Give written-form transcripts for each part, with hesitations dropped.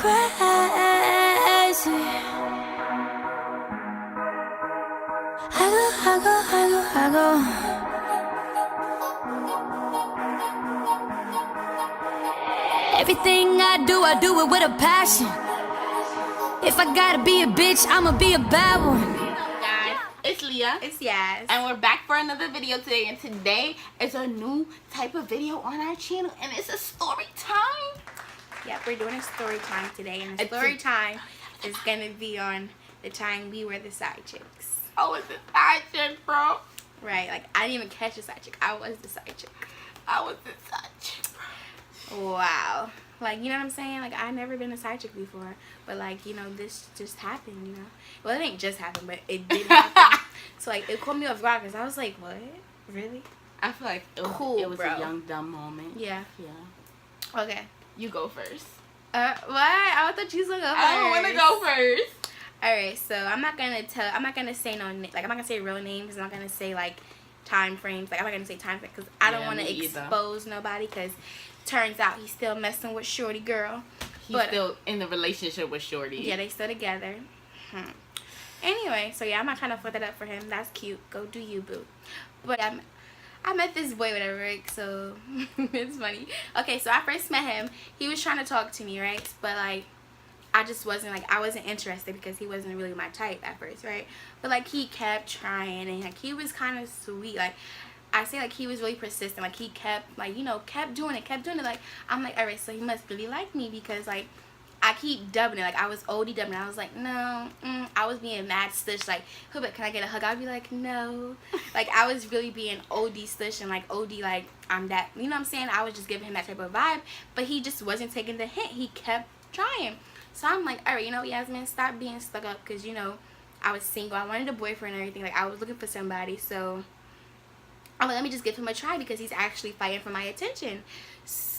crazy. I go. Everything I do it with a passion. If I gotta be a bitch, I'ma be a bad one. Guys, it's Leah. It's Yaz. And we're back for another video today. And today is a new type of video on our channel. And it's a story time. Yep, we're doing a story time today. And the story time is going to be on the time we were the side chicks. I was the side chick, bro. Right, like I didn't even catch the side chick. I was the side chick. I was the side chick, bro. Wow. Like, you know what I'm saying? Like, I never been a side chick before. But, like, you know, this just happened, you know? Well, it ain't just happened, but it did happen. So, like, it caught me off guard because I was like, what? Really? I feel like it was a young, dumb moment. Yeah. Yeah. Okay. You go first. What? I thought you was going to go first. I don't want to go first. Alright, so I'm not going to say no, like, I'm not going to say real names. I'm not going to say, like, time frames. Like, I'm not going to say time frames because I don't want to expose nobody because turns out he's still messing with Shorty girl. He's still in the relationship with Shorty. Yeah, they still together. Anyway, so yeah, I'm not trying to flip that up for him. That's cute. Go do you, boo. But I met this boy, whatever, right? So it's funny. Okay, so I first met him. He was trying to talk to me, right? But like, I just wasn't like, I wasn't interested because he wasn't really my type at first, right? But like, he kept trying and like, he was kind of sweet. Like, I say like he was really persistent. Like, he kept like, you know, kept doing it. Like, I'm like, alright, so he must really like me because like, I keep dubbing it. Like, I was OD dubbing it. I was like, no. I was being mad stush. Like, he'll be like, can I get a hug? I'd be like, no. Like, I was really being OD stush and like OD like I'm that. You know what I'm saying? I was just giving him that type of vibe. But he just wasn't taking the hint. He kept trying. So I'm like, alright, you know, Yasmin, stop being stuck up because, you know, I was single. I wanted a boyfriend and everything. Like, I was looking for somebody. So I'm like, let me just give him a try because he's actually fighting for my attention.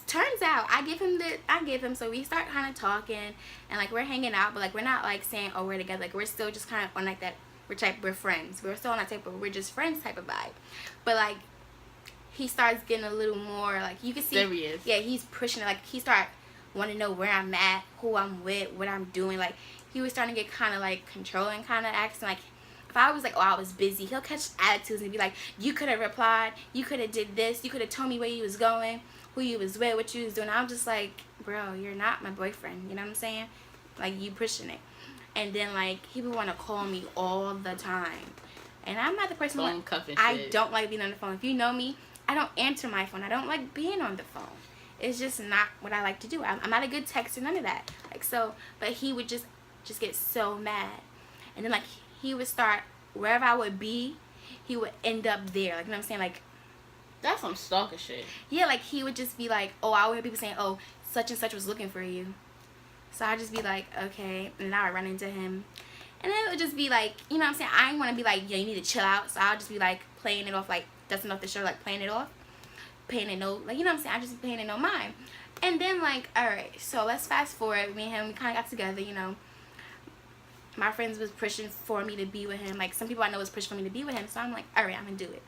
Turns out I give him, so we start kind of talking and like we're hanging out, but like we're not like saying, oh, we're together. Like, we're still just kind of on like that, we're friends. We're still on that type of, we're just friends type of vibe. But like, he starts getting a little more like, you can see, serious. Yeah, he's pushing it. Like, he start want to know where I'm at, who I'm with, what I'm doing. Like, he was starting to get kind of like controlling, kind of acting like, if I was like, oh, I was busy, he'll catch attitudes and be like, you could have replied, you could have did this, you could have told me where you was going, who you was with, what you was doing. I'm just like, bro, you're not my boyfriend, you know what I'm saying? Like, you pushing it. And then like, he would want to call me all the time, and I'm not the person phone cuffing I shit. don't like being on the phone. If you know me, I don't answer my phone. I don't like being on the phone. It's just not what I like to do. I'm not a good texter, none of that. Like, so, but he would just get so mad. And then like, he would start, wherever I would be, he would end up there. Like, you know what I'm saying? Like, that's some stalker shit. yeah, like, he would just be like, oh, I would hear people saying, oh, such and such was looking for you. So I'd just be like, okay. And then I would run into him. And then it would just be like, you know what I'm saying? I didn't want to be like, yeah, you need to chill out. So I'll just be like, playing it off, like, dusting off the shirt, like, playing it off. Paying it no, like, you know what I'm saying? I just paying it no mind. And then like, alright, so let's fast forward. Me and him, we kind of got together, you know. My friends was pushing for me to be with him. Like, some people I know was pushing for me to be with him. So I'm like, alright, I'm gonna do it.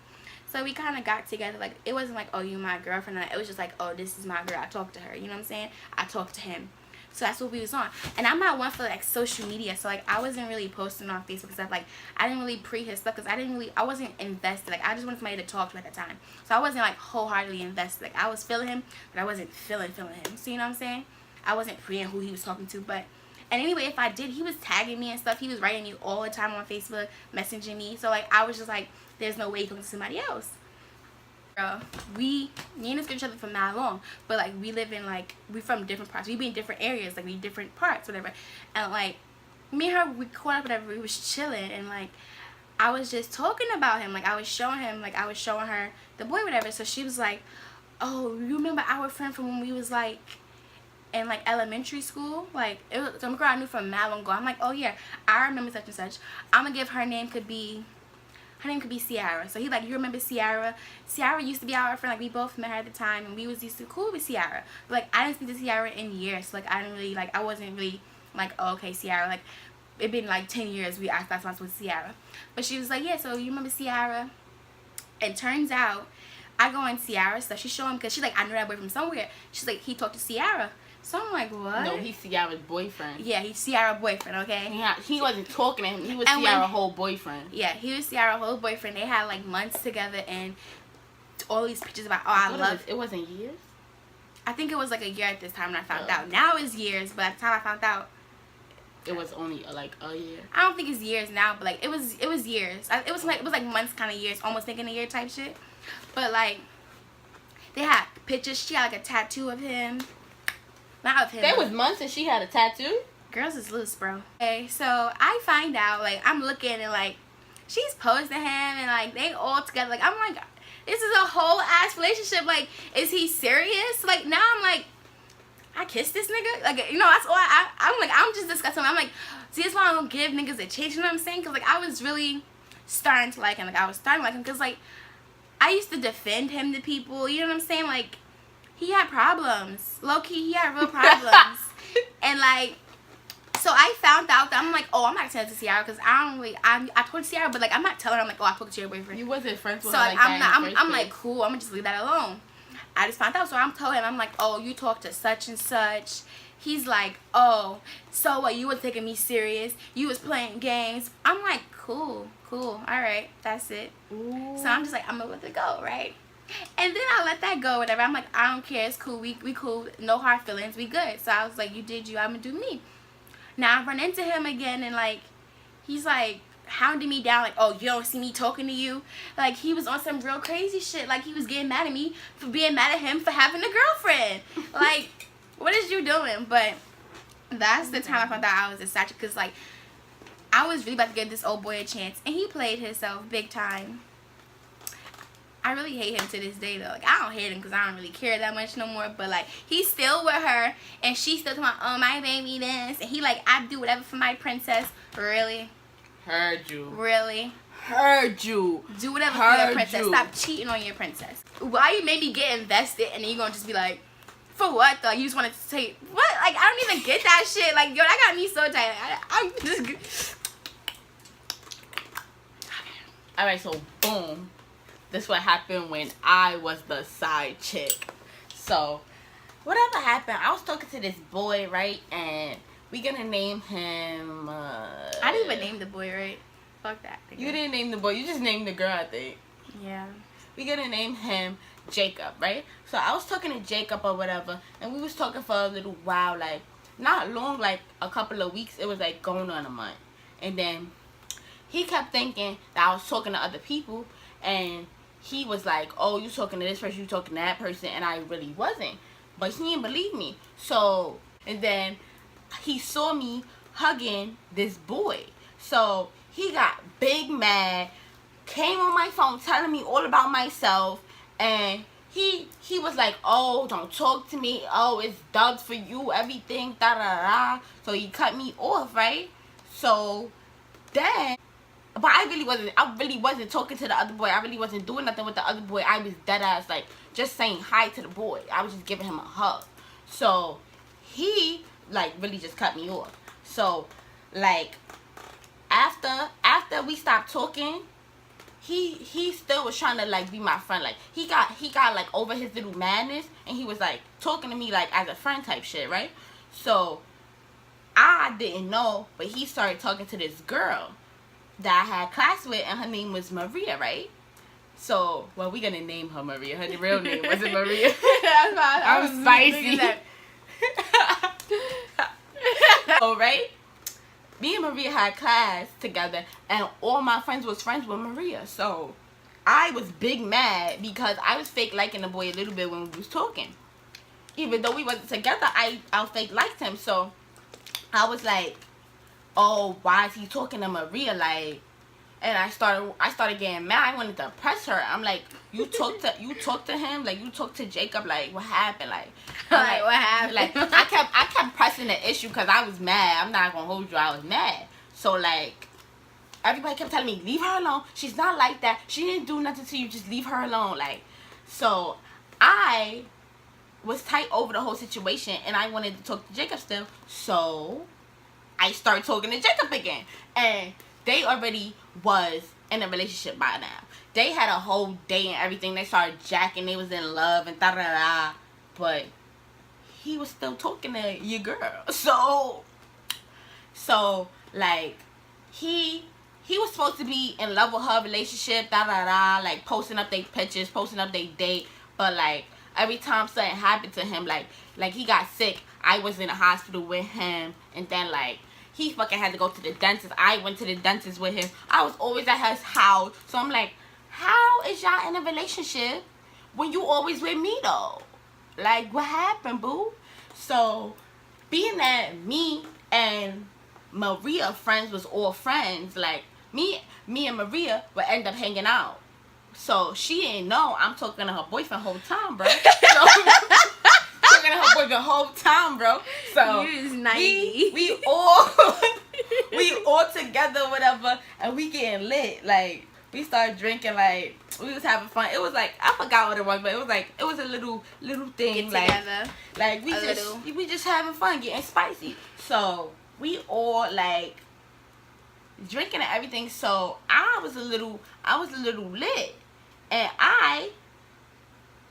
So we kind of got together. Like, it wasn't like, oh, you my girlfriend. It was just like, oh, this is my girl. I talked to her. You know what I'm saying? I talked to him. So that's what we was on. And I'm not one for like social media. So like, I wasn't really posting on Facebook stuff. Like, I didn't really pre his stuff because I wasn't invested. Like, I just wanted somebody to talk to at the time. So I wasn't like wholeheartedly invested. Like, I was feeling him, but I wasn't feeling him. So you know what I'm saying? I wasn't preing who he was talking to. But, and anyway, if I did, he was tagging me and stuff. He was writing me all the time on Facebook, messaging me. So like, I was just like, there's no way he talking to somebody else. Me and us get each other for not long, but like, we live in like, we from different parts, we be in different areas, like, we different parts, whatever. And like, me and her, we caught up, whatever, we was chilling, and like, I was just talking about him. Like, I was showing her the boy, whatever. So she was like, oh, you remember our friend from when we was like in like elementary school? Like, it was some girl I knew from mad long ago. I'm like, oh yeah, I remember such and such. I'm gonna give her name could be Ciara. So he like, you remember Ciara? Ciara used to be our friend. Like, we both met her at the time, and we was used to cool with Ciara. But like, I didn't speak to Ciara in years. So like, I didn't really like, I wasn't really like, oh, okay, Ciara. Like, it been like 10 years we asked that with Ciara. But she was like, yeah, so you remember Ciara? And turns out, I go on Ciara's stuff. She showed him, because she like, I knew that boy from somewhere. She's like, he talked to Ciara. So I'm like, what? No, he's Ciara's boyfriend. Yeah, he's Ciara's boyfriend, okay? Yeah, he wasn't talking to him. He was And Ciara's whole boyfriend. Yeah, he was Ciara's whole boyfriend. They had like months together and all these pictures about, oh, I love. It wasn't years? I think it was like a year at this time when I found out. Now it's years, but at the time I found out, it was only like a year. I don't think it's years now, but like it was years. It was like months, kind of years, almost thinking a year type shit. But like they had pictures. She had like a tattoo of him, not of him. There was months and she had a tattoo. Girls is loose, bro. Okay, so I find out, like I'm looking and like she's posing him and like they all together. Like I'm like, this is a whole ass relationship. Like, is he serious? Like now I'm like, I kissed this nigga? Like, you know, that's all I'm just disgusted. I'm like, see, that's why I don't give niggas a chance, you know what I'm saying? Because, like, I was really starting to like him. Like, I was starting to like him because, like, I used to defend him to people, you know what I'm saying? Like, he had problems. Low-key, he had real problems. And, like, so I found out that I'm like, oh, I'm not telling it to Ciara because I don't really, I told Ciara, but, like, I'm not telling her, I'm like, oh, I talked to your boyfriend. You wasn't friends with so, her like, that. I'm like, cool, I'm going to just leave that alone. I just found out, so I'm telling him, I'm like, oh, you talked to such and such. He's like, oh, so what, you was taking me serious? You was playing games. I'm like, cool, all right, that's it. Ooh. So I'm just like, I'm gonna let it go, right? And then I let that go, whatever. I'm like, I don't care, it's cool, we cool, no hard feelings, we good. So I was like, you did you, I'm gonna do me. Now I run into him again, and like, he's like, hounding me down like, oh, you don't see me talking to you. Like, he was on some real crazy shit. Like, he was getting mad at me for being mad at him for having a girlfriend. Like, what is you doing? But that's the time I found out I was a side chick, because like I was really about to give this old boy a chance and he played himself big time. I really hate him to this day though. Like, I don't hate him because I don't really care that much no more, but like, he's still with her and she's still talking about, oh, my baby this, and he like, I do whatever for my princess. Really? Heard you. Really? Heard you. Do whatever for your princess. Stop cheating on your princess. Why you made me get invested and then you gonna just be like, for what though? You just wanted to take what? Like, I don't even get that shit. Like, yo, that got me so tight. I'm just. Alright, so boom. This what happened when I was the side chick. So whatever happened, I was talking to this boy, right? And we gonna name him I didn't even name the boy, right? Fuck that. You didn't name the boy, you just named the girl, I think. Yeah. We gonna name him Jacob, right? So I was talking to Jacob or whatever, and we was talking for a little while, like not long, like a couple of weeks. It was like going on a month. And then he kept thinking that I was talking to other people, and he was like, oh, you talking to this person, you talking to that person, and I really wasn't. But he didn't believe me. So, and then he saw me hugging this boy. So he got big mad, came on my phone telling me all about myself, and he was like, oh, don't talk to me, oh, it's dubbed for you, everything, da da da. So he cut me off, right? So then, but I really wasn't talking to the other boy. I really wasn't doing nothing with the other boy. I was dead ass, like, just saying hi to the boy. I was just giving him a hug. So he like really just cut me off. So like after we stopped talking, he still was trying to like be my friend. Like he got like over his little madness, and he was like talking to me like as a friend type shit, right? So I didn't know, but he started talking to this girl that I had class with, and her name was Maria, right? So, well, we gonna name her Maria. Her real name wasn't Maria. That's why I was spicy. So, right? Me and Maria had class together, and all my friends was friends with Maria. So, I was big mad because I was fake liking the boy a little bit when we was talking. Even though we wasn't together, I fake liked him. So, I was like, oh, why is he talking to Maria? Like, and I started getting mad. I wanted to press her. I'm like, you talk to him, like you talk to Jacob, like what happened? Like what happened? Like I kept pressing the issue because I was mad. I'm not gonna hold you. I was mad. So like everybody kept telling me, leave her alone. She's not like that. She didn't do nothing to you. Just leave her alone. Like, so I was tight over the whole situation, and I wanted to talk to Jacob still. So I started talking to Jacob again, and they already was in a relationship by now. They had a whole day and everything. They started jacking. They was in love and da da da. But he was still talking to your girl. So like he was supposed to be in love with her relationship, like posting up their pictures, posting up their date, but like every time something happened to him, like he got sick, I was in the hospital with him, and then like he fucking had to go to the dentist. I went to the dentist with him. I was always at his house. So I'm like, how is y'all in a relationship when you always with me though? Like, what happened, boo? So being that me and Maria friends was all friends, like me and Maria would end up hanging out. So she ain't know I'm talking to her boyfriend whole time, bro. So, talking to her boyfriend whole time, bro. So we all together, whatever, and we getting lit. Like we started drinking, like we was having fun. It was like, I forgot what it was, but it was a little thing. Get together. Like we just having fun, getting spicy. So we all like drinking and everything. So I was a little lit, and I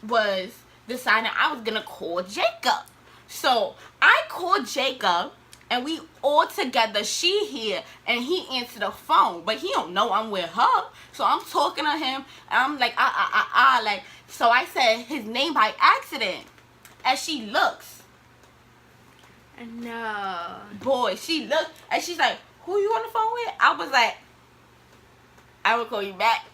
was deciding I was gonna call Jacob. So I called Jacob, and we all together. She here, and he answered the phone, but he don't know I'm with her. So I'm talking to him, and I'm like, like. So I said his name by accident, as she looks. No. Boy, she looked, and she's like, who you on the phone with? I was like, I will call you back.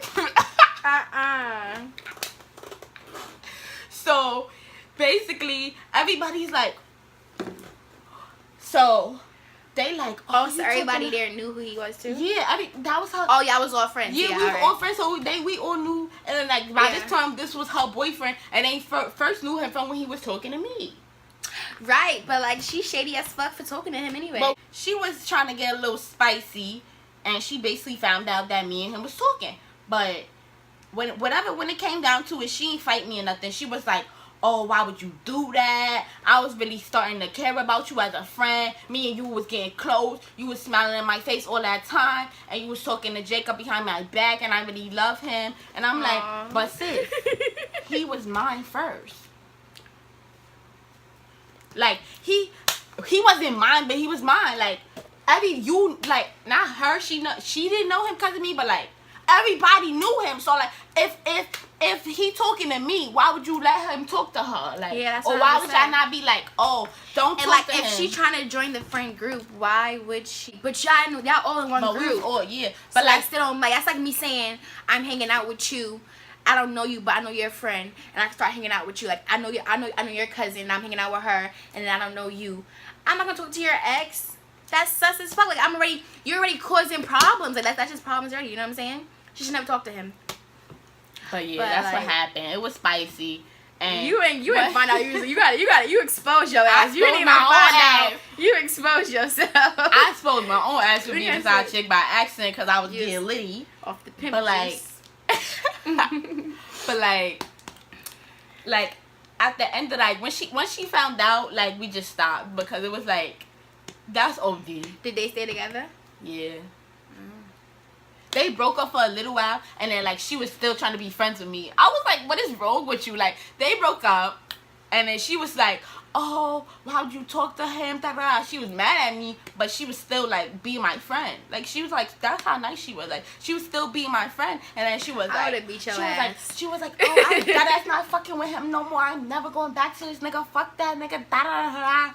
So basically everybody's like, so they like, oh, so everybody there knew who he was too? Yeah, that was her. Oh, y'all was all friends. Yeah, we were all friends, so we all knew. And then like by this time, this was her boyfriend, and they first knew him from when he was talking to me. Right, but like she's shady as fuck for talking to him anyway. Well, she was trying to get a little spicy, and she basically found out that me and him was talking. But when it came down to it, she ain't fight me or nothing. She was like, oh, why would you do that? I was really starting to care about you as a friend. Me and you was getting close. You was smiling in my face all that time, and you was talking to Jacob behind my back, and I really love him. And I'm like, but sis, he was mine first. Like he wasn't mine, but he was mine. Like not her. She didn't know him because of me, but like everybody knew him. So like if he talking to me, why would you let him talk to her? Like, yeah, that's or why would y'all not be like, oh, don't talk like, to him? if she trying to join the friend group, why would she? But y'all all in one group. Oh yeah, but so like still don't like. That's like me saying I'm hanging out with you. I don't know you, but I know you're a friend, and I can start hanging out with you. Like I know your cousin, and I'm hanging out with her, and then I don't know you. I'm not gonna talk to your ex. That's sus as fuck. Like you're already causing problems. Like that's just problems already. You know what I'm saying? She should never talk to him. But yeah, that's what happened. It was spicy. And you ain't find out. You expose your ass. You didn't even find out. You exposed yourself. I exposed my own ass for being a side chick by accident because I was getting litty off the pimp. But like. But like at the end of like when she found out, like we just stopped because it was like that's OD. Did they stay together? Yeah. They broke up for a little while, and then like she was still trying to be friends with me. I was like, what is wrong with you? Like they broke up, and then she was like, oh, why would you talk to him? She was mad at me, but she was still like being my friend. Like she was like, that's how nice she was. Like she was still being my friend, and then she was like, I would have beat your ass. She was like, oh, that's not fucking with him no more. I'm never going back to this nigga. Fuck that nigga.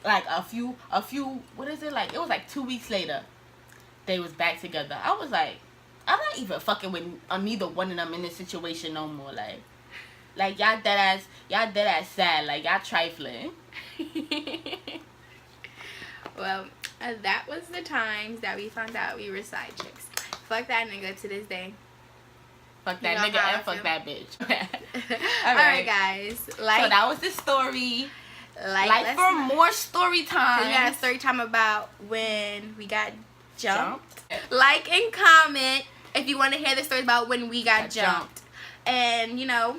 Like a few. What is it like? It was like 2 weeks later. They was back together. I was like, I'm not even fucking with neither one of them in this situation no more. Like y'all dead ass sad. Like y'all trifling. Well, that was the times that we found out we were side chicks. Fuck that nigga to this day. Fuck that nigga and fuck that bitch. Alright guys. So that was the story. Like for more story time. We got a story time about when we got jumped. Like and comment if you want to hear the stories about when we got jumped. And tell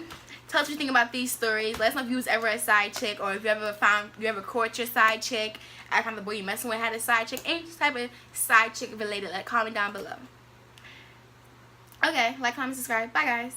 us what you think about these stories. Let us know if you was ever a side chick, or if you ever caught your side chick. I found the boy you messing with had a side chick. Any type of side chick related. Like comment down below. Okay, like, comment, subscribe. Bye guys.